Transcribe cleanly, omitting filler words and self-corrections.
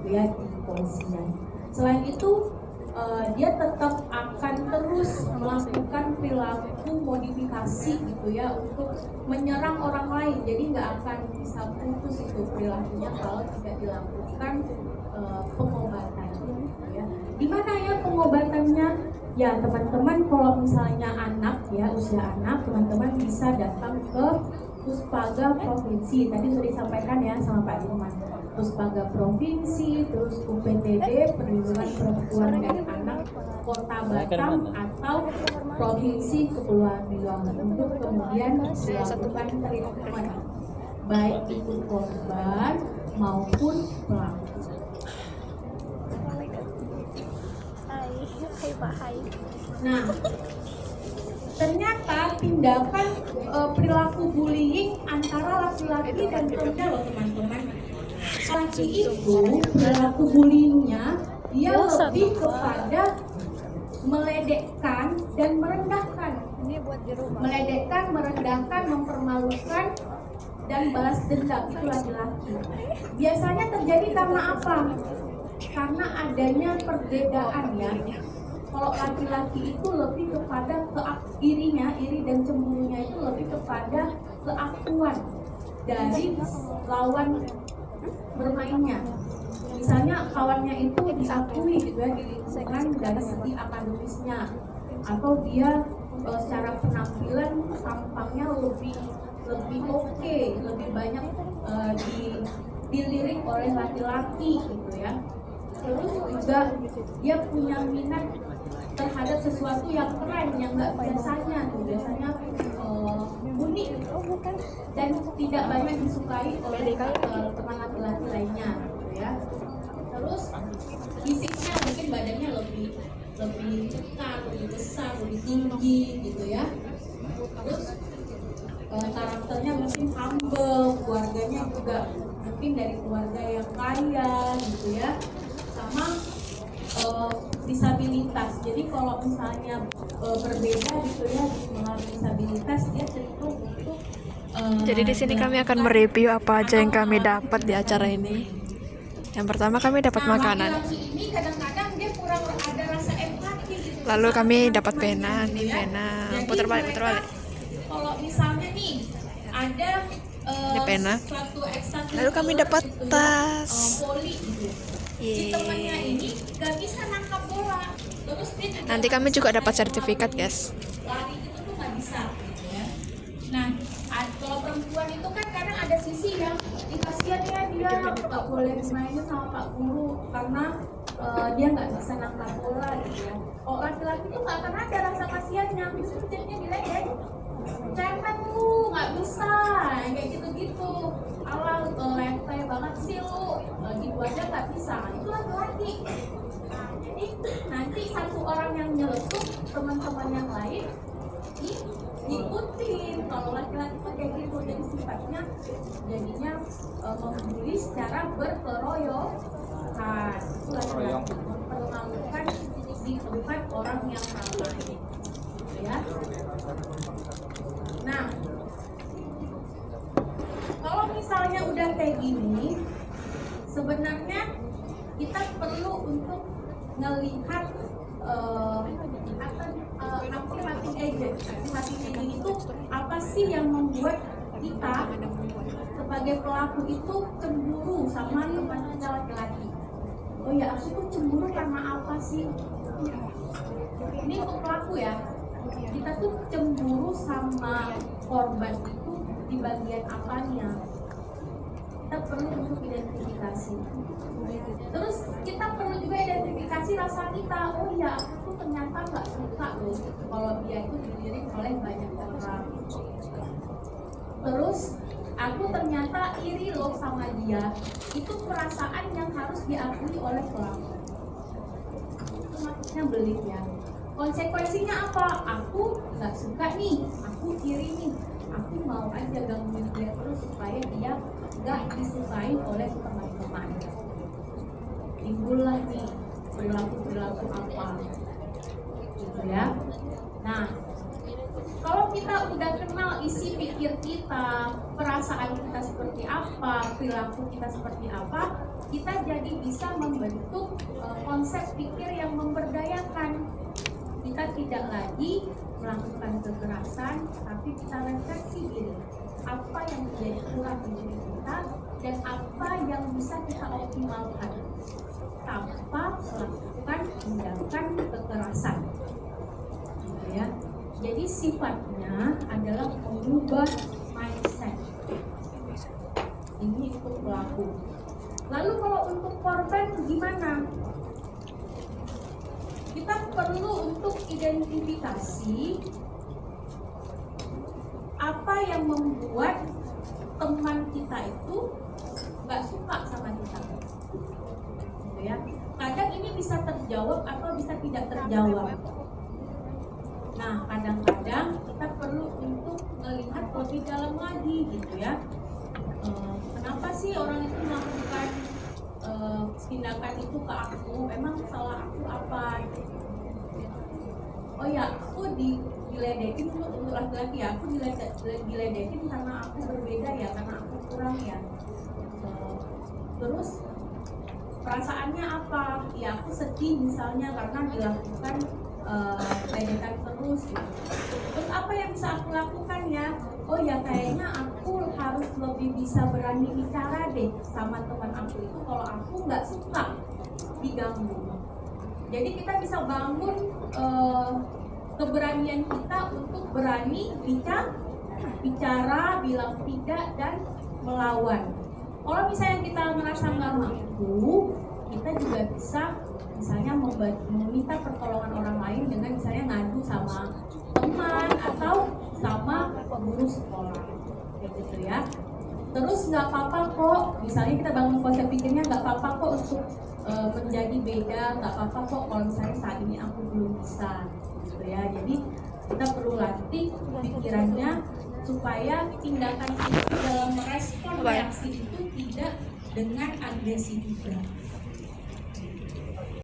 gitu ya di kepolisian. Selain itu dia tetap akan terus melakukan perilaku modifikasi gitu ya untuk menyerang orang lain. Jadi nggak akan bisa putus itu perilakunya kalau tidak dilakukan pengobatan gitu ya. Di mana ya pengobatannya? Ya teman-teman, kalau misalnya anak ya usia anak, teman-teman bisa datang ke Puspaga Provinsi. Tadi sudah disampaikan ya sama Pak Dirman. Puspaga Provinsi, terus UPTD Perlindungan Perempuan dan Anak Kota Batam atau Provinsi Kepulauan Riau untuk kemudian dilakukan treatment baik itu korban maupun pelaku. Nah, ternyata tindakan perilaku bullying antara laki-laki dan perempuan loh teman-teman. Laki itu perilaku bullyingnya dia lebih kepada meledekkan dan merendahkan. Meledekkan, merendahkan, mempermalukan dan balas dendam itu laki-laki. Biasanya terjadi karena apa? Karena adanya perbedaan ya. Kalau laki-laki itu lebih kepada iri dan cemburunya itu lebih kepada keakuan dari lawan bermainnya. Misalnya kawannya itu diakui gitu ya di lingkungan dari segi akademisnya, atau dia secara penampilan tampaknya lebih oke, lebih banyak dilirik oleh laki-laki gitu ya. Terus juga dia punya minat terhadap sesuatu yang keren, yang nggak biasanya unik dan tidak banyak disukai oleh teman laki-laki lainnya gitu ya. Terus fisiknya mungkin badannya lebih besar, lebih tinggi gitu ya. Terus karakternya mungkin humble, keluarganya juga mungkin dari keluarga yang kaya gitu ya. Sama disabilitas. Jadi kalau misalnya berbeda gitu ya mengalami disabilitas, dia cenderung untuk jadi di sini kami akan mereview apa aja yang kami dapat di acara ini. Yang pertama kami dapat makanan. Ini kadang-kadang dia kurang ada rasa empati gitu. Lalu kami dapat pena, nih pena. Putar balik. Kalau misalnya nih ada ini pena. Lalu kami dapat tas. Poli gitu. Si temannya ini gak bisa nangkap bola. Terus dia nanti kami juga dapat sertifikat, guys. Lari itu tuh gak bisa gitu ya. Nah, kalau perempuan itu kan kadang ada sisi yang kasihan ya, dia gak boleh mainin sama Pak Guru karena dia gak bisa nangkap bola gitu ya. Kalau laki-laki itu gak akan ada rasa kasihannya, justru jadinya diledek. Cemen lu, gak bisa, kayak gitu-gitu. Alah, lete banget sih lu, gitu aja gak bisa. Itu laki-laki. Nah, jadi nanti satu orang yang nyeletuk, teman-teman yang lain diikutin. Kalau laki-laki tuh kayak gitu, jadi sifatnya jadinya membuli secara berkeroyokan. Itu laki-laki mempermalukan di tempat orang yang ramai, gitu ya. Nah, kalau misalnya udah kayak gini, sebenarnya kita perlu untuk melihat activating agent. Activating agent itu apa sih yang membuat kita sebagai pelaku itu cemburu sama teman kita laki-laki? Oh ya, aku tuh cemburu karena apa sih? Ini untuk pelaku ya. Kita tuh cemburu sama korban itu di bagian apanya? Kita perlu untuk identifikasi. Terus kita perlu juga identifikasi rasa kita. Oh ya, aku tuh ternyata nggak suka loh kalau dia itu dilirik oleh banyak orang. Terus aku ternyata iri loh sama dia. Itu perasaan yang harus diakui oleh pelaku. Itu maksudnya belit ya. Konsekuensinya apa? Aku nggak suka nih, aku iri nih, aku mau aja gangguin dia terus supaya dia nggak disukai oleh teman-teman. Timbullah nih perilaku apa, gitu ya. Nah, kalau kita udah kenal isi pikir kita, perasaan kita seperti apa, perilaku kita seperti apa, kita jadi bisa membentuk konsep pikir yang memberdayakan. Kita tidak lagi melakukan kekerasan, tapi kita refleksi diri. Apa yang menjadi kurang di diri kita dan apa yang bisa kita optimalkan tanpa melakukan tindakan kekerasan. Gitu ya. Jadi sifatnya adalah mengubah mindset. Ini untuk pelaku. Lalu kalau untuk korban gimana? Kita perlu untuk identifikasi apa yang membuat teman kita itu nggak suka sama kita. Gitu ya. Kadang ini bisa terjawab atau bisa tidak terjawab. Nah, kadang-kadang kita perlu untuk melihat lebih dalam lagi gitu ya. Kenapa sih orang itu melakukan tindakan itu ke aku? Emang salah aku apa? Oh ya, aku diledekin untuk laki-laki ya. Aku diledekin karena aku berbeda ya, karena aku kurang ya. Terus perasaannya apa? Ya aku sedih misalnya karena dilakukan ledekan terus gitu. Terus apa yang bisa aku lakukan ya? Oh ya kayaknya aku harus lebih bisa berani bicara deh sama teman aku itu kalau aku nggak suka diganggu. Jadi kita bisa bangun keberanian kita untuk berani bicara, bilang tidak dan melawan. Kalau misalnya kita merasa nggak mampu, kita juga bisa misalnya meminta pertolongan orang lain dengan misalnya ngadu sama teman atau sama guru sekolah, kayak gitu ya. Terus nggak apa-apa kok, misalnya kita bangun konsep pikirnya nggak apa-apa kok untuk menjadi beda, nggak apa-apa kok kalau misalnya saat ini aku belum bisa, gitu ya. Jadi kita perlu latih pikirannya supaya tindakan itu dalam merespon reaksi itu tidak dengan agresi juga.